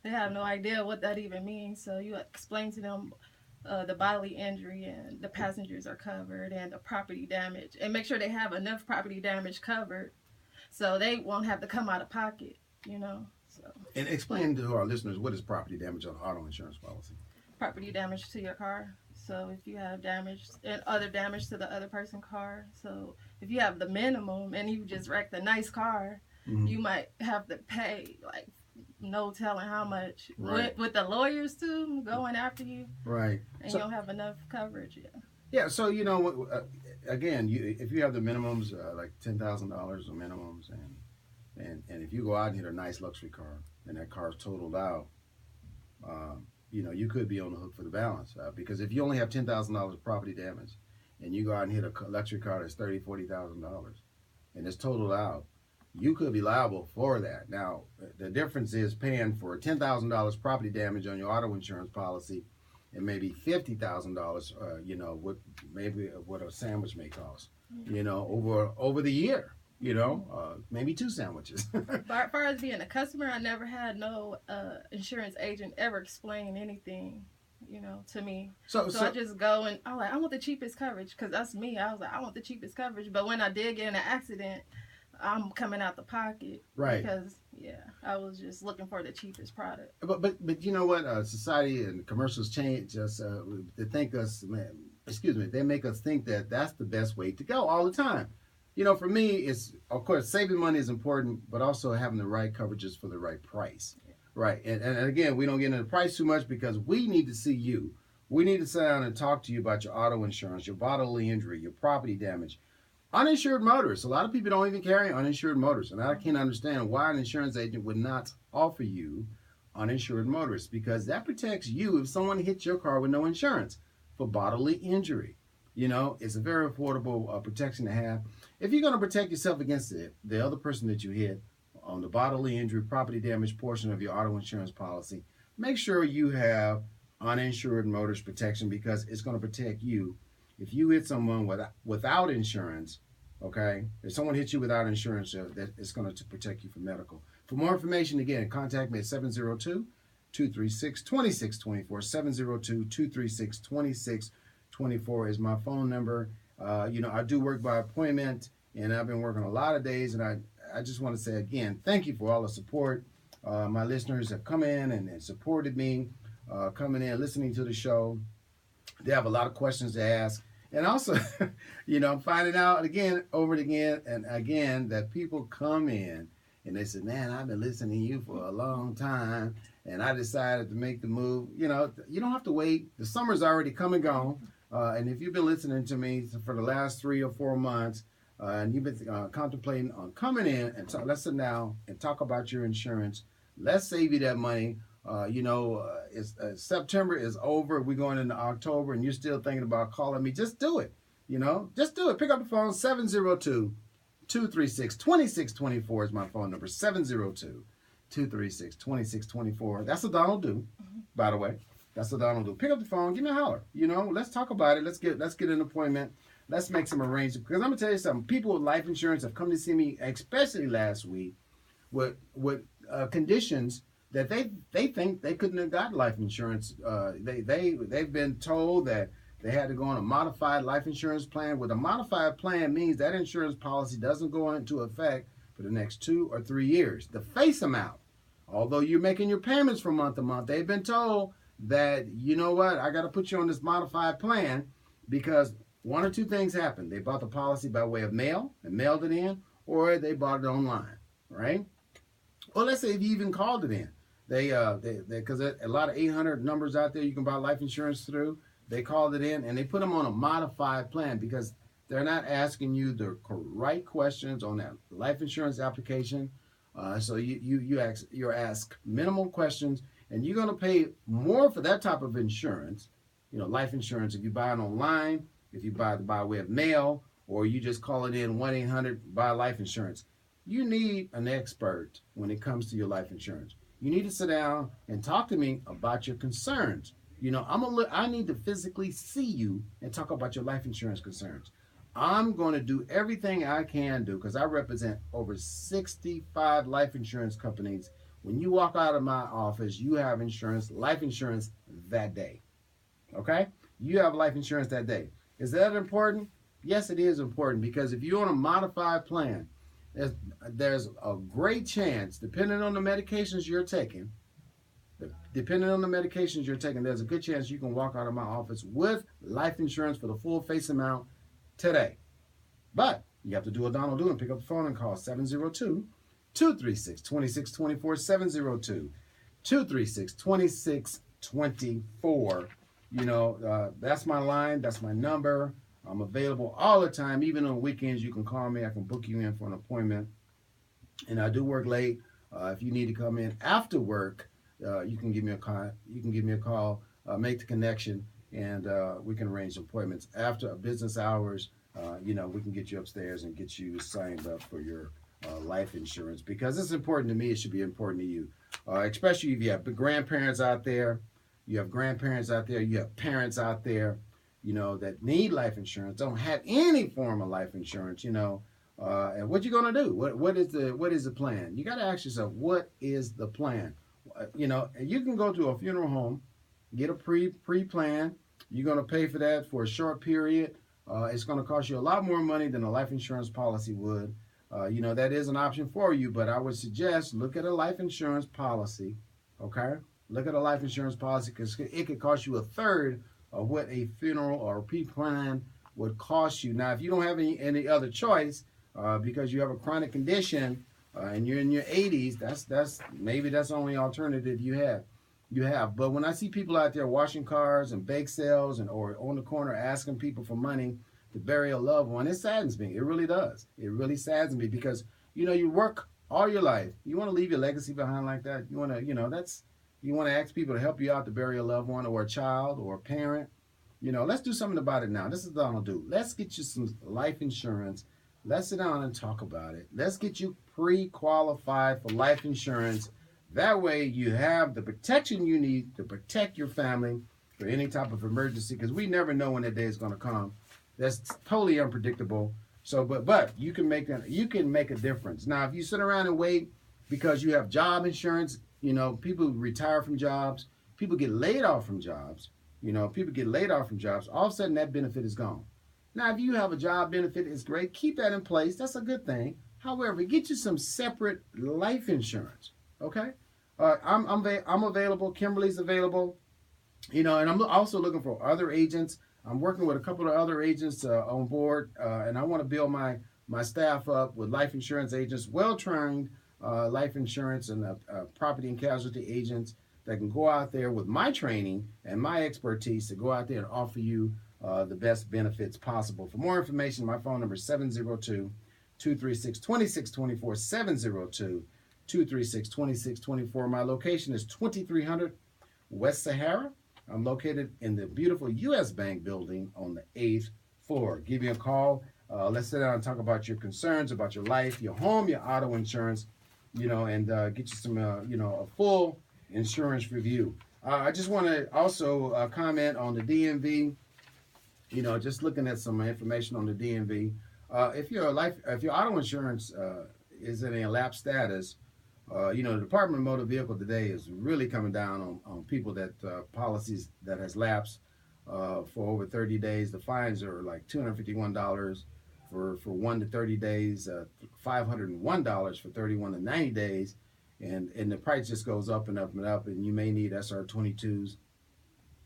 They have no idea what that even means. So you explain to them the bodily injury and the passengers are covered and the property damage, and make sure they have enough property damage covered so they won't have to come out of pocket. You know, so And explain to our listeners what is property damage on auto insurance policy. property damage to your car. So if you have damage and other damage to the other person's car, so if you have the minimum and you just wrecked a nice car, Mm-hmm. you might have to pay like no telling how much Right. with the lawyers too going after you, Right. and you So don't have enough coverage. Yeah. yeah. So again, if you have the minimums like $10,000 of minimums, and if you go out and hit a nice luxury car and that car's totaled out, you could be on the hook for the balance because if you only have $10,000 of property damage, and you go out and hit a luxury car that's $30,000, $40,000, and it's totaled out, you could be liable for that. Now, the difference is paying for $10,000 property damage on your auto insurance policy, and maybe $50,000. What a sandwich may cost. Over the year. Maybe two sandwiches. But as far as being a customer, I never had no insurance agent ever explain anything, to me. So I just go and I'm like, I want the cheapest coverage because that's me. I was like, I want the cheapest coverage. But when I did get in an accident, I'm coming out the pocket. Right. Because, I was just looking for the cheapest product. But you know what? Society and commercials change us. They make us think that that's the best way to go all the time. For me, it's, of course, saving money is important, but also having the right coverages for the right price. Right. And again, we don't get into the price too much because we need to see you. We need to sit down and talk to you about your auto insurance, your bodily injury, your property damage. Uninsured motorists. A lot of people don't even carry uninsured motorists. And I can't understand why an insurance agent would not offer you uninsured motorists, because that protects you if someone hits your car with no insurance for bodily injury. It's a very affordable protection to have. If you're going to protect yourself against the other person that you hit on the bodily injury, property damage portion of your auto insurance policy, make sure you have uninsured motorist protection, because it's going to protect you. If you hit someone without insurance, okay, if someone hits you without insurance, that it's going to protect you from medical. For more information, again, contact me at 702-236-2624. 702-236-2624 is my phone number. I do work by appointment, and I've been working a lot of days, and I just want to say again, thank you for all the support. My listeners have come in and supported me, coming in, listening to the show. They have a lot of questions to ask. And also, I'm finding out over and again, that people come in and they say, man, I've been listening to you for a long time, and I decided to make the move. You don't have to wait. The summer's already come and gone. And if you've been listening to me for the last 3 or 4 months, and you've been contemplating on coming in and let's sit down and talk about your insurance, let's save you that money. September is over. We're going into October, and you're still thinking about calling me. Just do it. Just do it. Pick up the phone. 702-236-2624 is my phone number. 702-236-2624. That's a Donald do, by the way. That's a Donald do. Pick up the phone. Give me a holler. Let's talk about it. Let's get an appointment. Let's make some arrangements. Because I'm gonna tell you something. People with life insurance have come to see me, especially last week, with conditions that they think they couldn't have got life insurance. They've been told that they had to go on a modified life insurance plan. What a modified plan means, that insurance policy doesn't go into effect for the next 2 or 3 years. The face amount, although you're making your payments from month to month, they've been told that, I got to put you on this modified plan because one or two things happened. They bought the policy by way of mail and mailed it in, or they bought it online, right? Or let's say if you even called it in. Because a lot of 800 numbers out there you can buy life insurance through. They called it in and they put them on a modified plan because they're not asking you the right questions on that life insurance application. So you're asked minimal questions, and you're going to pay more for that type of insurance, life insurance, if you buy it online, if you buy it by way of mail, or you just call it in 1-800-BUY life insurance. You need an expert when it comes to your life insurance. You need to sit down and talk to me about your concerns. I need to physically see you and talk about your life insurance concerns. I'm going to do everything I can do because I represent over 65 life insurance companies when you walk out of my office, you have insurance, life insurance that day. Okay? You have life insurance that day. Is that important? Yes, it is important, because if you're on a modified plan, there's a great chance, depending on the medications you're taking, there's a good chance you can walk out of my office with life insurance for the full face amount today. But you have to do a Donald Do and pick up the phone and call 702-236-2624, 702-236-2624. That's my line. That's my number. I'm available all the time. Even on weekends, you can call me. I can book you in for an appointment. And I do work late. If you need to come in after work, you can give me a call. Make the connection, and we can arrange appointments after business hours. We can get you upstairs and get you signed up for your life insurance, because it's important to me. It should be important to you, especially if you have grandparents out there. You have grandparents out there. You have parents out there, that need life insurance, don't have any form of life insurance, and what you gonna do? What is the plan? You got to ask yourself, what is the plan? And you can go to a funeral home, get a pre-plan. You're gonna pay for that for a short period. It's gonna cost you a lot more money than a life insurance policy would. That is an option for you, but I would suggest look at a life insurance policy. Okay, look at a life insurance policy, because it could cost you a third of what a funeral or a pre-plan would cost you. Now, if you don't have any other choice, because you have a chronic condition and you're in your 80s, that's the only alternative you have. But when I see people out there washing cars and bake sales or on the corner asking people for money to bury a loved one, it saddens me. It really does. It really saddens me, because you work all your life. You want to leave your legacy behind like that. You want to you want to ask people to help you out to bury a loved one or a child or a parent. Let's do something about it now. This is Donald Do. Let's get you some life insurance. Let's sit down and talk about it. Let's get you pre-qualified for life insurance. That way you have the protection you need to protect your family for any type of emergency, because we never know when that day is going to come. That's totally unpredictable. So, but you can make a difference. Now, if you sit around and wait because you have job insurance, people retire from jobs, people get laid off from jobs. All of a sudden that benefit is gone. Now, if you have a job benefit, it's great. Keep that in place. That's a good thing. However, get you some separate life insurance. Okay? I'm available. Kimberly's available. And I'm also looking for other agents. I'm working with a couple of other agents on board, and I want to build my staff up with life insurance agents, well-trained life insurance and property and casualty agents that can go out there with my training and my expertise to go out there and offer you the best benefits possible. For more information, my phone number is 702-236-2624, 702-236-2624. My location is 2300 West Sahara. I'm located in the beautiful U.S. Bank building on the 8th floor. Give me a call. Let's sit down and talk about your concerns, about your life, your home, your auto insurance, and get you some, a full insurance review. I just want to also comment on the DMV. Just looking at some information on the DMV. If your auto insurance is in a lapse status, the Department of Motor Vehicle today is really coming down on people that policies that has lapsed for over 30 days. The fines are like $251 for 1 to 30 days, $501 for 31 to 90 days, and the price just goes up and up and up, and you may need SR22s.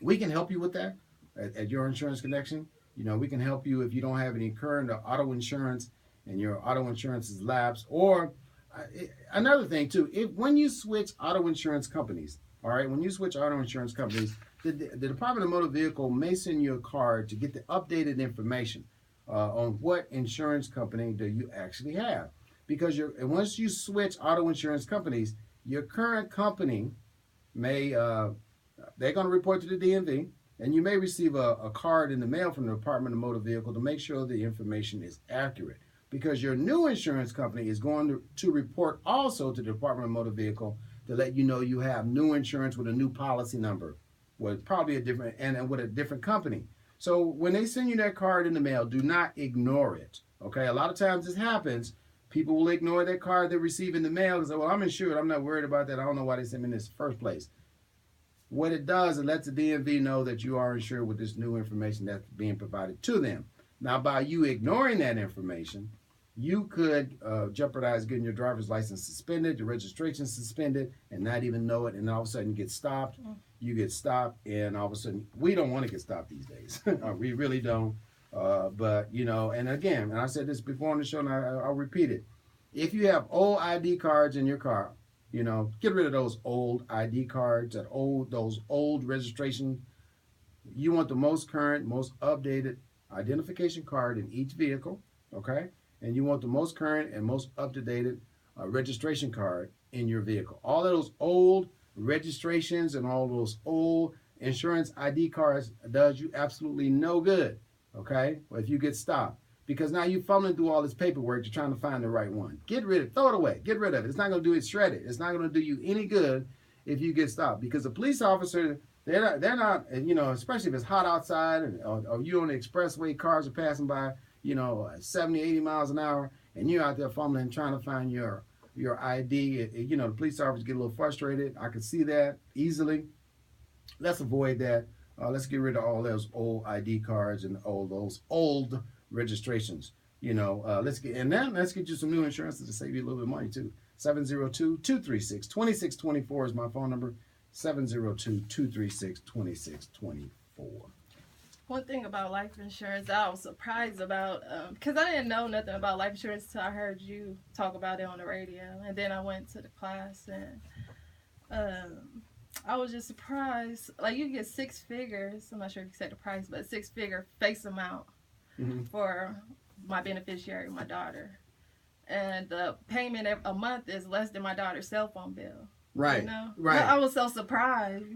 We can help you with that at Your Insurance Connection. We can help you if you don't have any current auto insurance and your auto insurance is lapsed. Or another thing too, when you switch auto insurance companies, all right, the Department of Motor Vehicle may send you a card to get the updated information on what insurance company do you actually have. Because once you switch auto insurance companies, your current company may, they're going to report to the DMV, and you may receive a card in the mail from the Department of Motor Vehicle to make sure the information is accurate. Because your new insurance company is going to report also to the Department of Motor Vehicle to let you know you have new insurance with a new policy number, with probably a different, and with a different company. So when they send you that card in the mail, do not ignore it. Okay, a lot of times this happens. People will ignore that card they receive in the mail and say, well, I'm insured. I'm not worried about that. I don't know why they sent me in this first place. What it does, it lets the DMV know that you are insured with this new information that's being provided to them. Now, by you ignoring that information, you could jeopardize getting your driver's license suspended, your registration suspended, and not even know it, and all of a sudden you get stopped. You get stopped, and all of a sudden, we don't want to get stopped these days. We really don't. But, you know, and again, and I said this before on the show, and I'll repeat it. If you have old ID cards in your car, you know, get rid of those old ID cards, those old registration. You want the most current, most updated identification card in each vehicle, okay? And you want the most current and most up-to-date registration card in your vehicle. All of those old registrations and all those old insurance ID cards does you absolutely no good, okay? Well, if you get stopped. Because now you're fumbling through all this paperwork, you're trying to find the right one. Get rid of it. Throw it away. Get rid of it. It's not going to do it. Shred it. It's not going to do you any good if you get stopped. Because a police officer, they're not, you know, especially if it's hot outside or you're on the expressway, cars are passing by, you know, 70, 80 miles an hour, and you're out there fumbling trying to find your ID. You know, the police officers get a little frustrated. I could see that easily. Let's avoid that. Let's get rid of all those old ID cards and all those old registrations. You know, let's get you some new insurance to save you a little bit of money too. 702-236-2624 is my phone number. 702-236-2624. One thing about life insurance I was surprised about, because I didn't know nothing about life insurance until I heard you talk about it on the radio, and then I went to the class, and I was just surprised. Like, you get 6 figures, I'm not sure if you said the price, but 6-figure face amount for my beneficiary, my daughter. And the payment a month is less than my daughter's cell phone bill. Right. You know? Right. I was so surprised.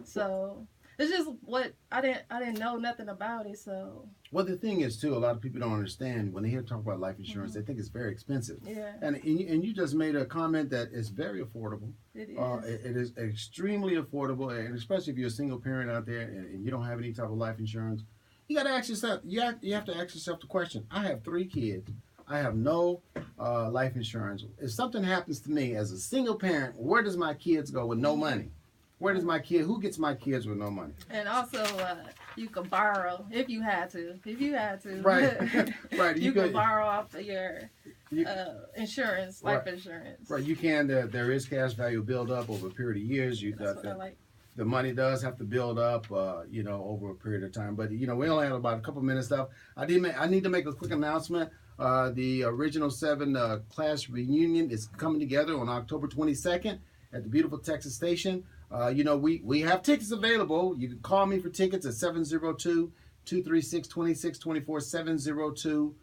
So it's just what I didn't know nothing about it. So. Well, the thing is too, a lot of people don't understand when they hear talk about life insurance, they think it's very expensive. Yeah. And you just made a comment that is very affordable. It is. It is extremely affordable, and especially if you're a single parent out there and you don't have any type of life insurance, you got to ask yourself. You have to ask yourself the question. I have 3 kids. I have no life insurance. If something happens to me as a single parent, where does my kids go with no money? Who gets my kids with no money? And also, you can borrow if you had to. Right. Right. You can borrow off of your insurance, life insurance. Right. You can. There is cash value build up over a period of years. That's what I like. The money does have to build up, you know, over a period of time. But, you know, we only have about a couple minutes left. I need to make a quick announcement. The original 7 class reunion is coming together on October 22nd at the beautiful Texas station. You know, we have tickets available. You can call me for tickets at 702-236-2624,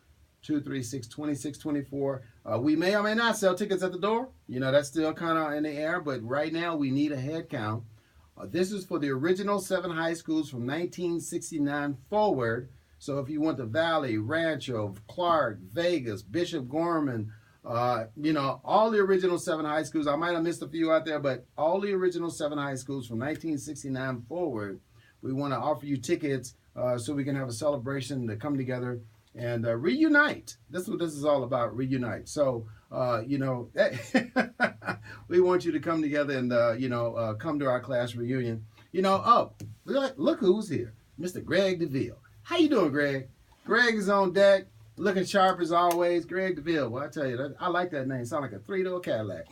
702-236-2624. We may or may not sell tickets at the door. You know, that's still kind of in the air, but right now we need a head count. This is for the original 7 high schools from 1969 forward. So if you want the Valley, Rancho, Clark, Vegas, Bishop Gorman, you know, all the original 7 high schools. I might have missed a few out there, but all the original 7 high schools from 1969 forward, we want to offer you tickets so we can have a celebration to come together and reunite. That's what this is all about, reunite. So, you know, we want you to come together and, you know, come to our class reunion. You know, look who's here, Mr. Greg DeVille. How you doing, Greg? Greg is on deck, looking sharp as always. Greg DeVille. Well, I tell you, I like that name. Sound like a 3-door Cadillac.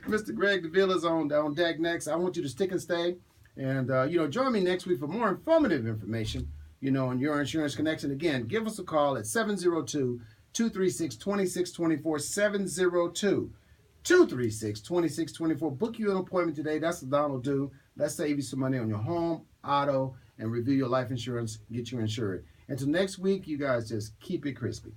Mr. Greg DeVille is on deck next. I want you to stick and stay. And, you know, join me next week for more informative information, you know, on your insurance connection. Again, give us a call at 702-236-2624, 702-236-2624. Book you an appointment today. That's what Donald do. Let's save you some money on your home, auto, and review your life insurance, get you insured. Until next week, you guys just keep it crispy.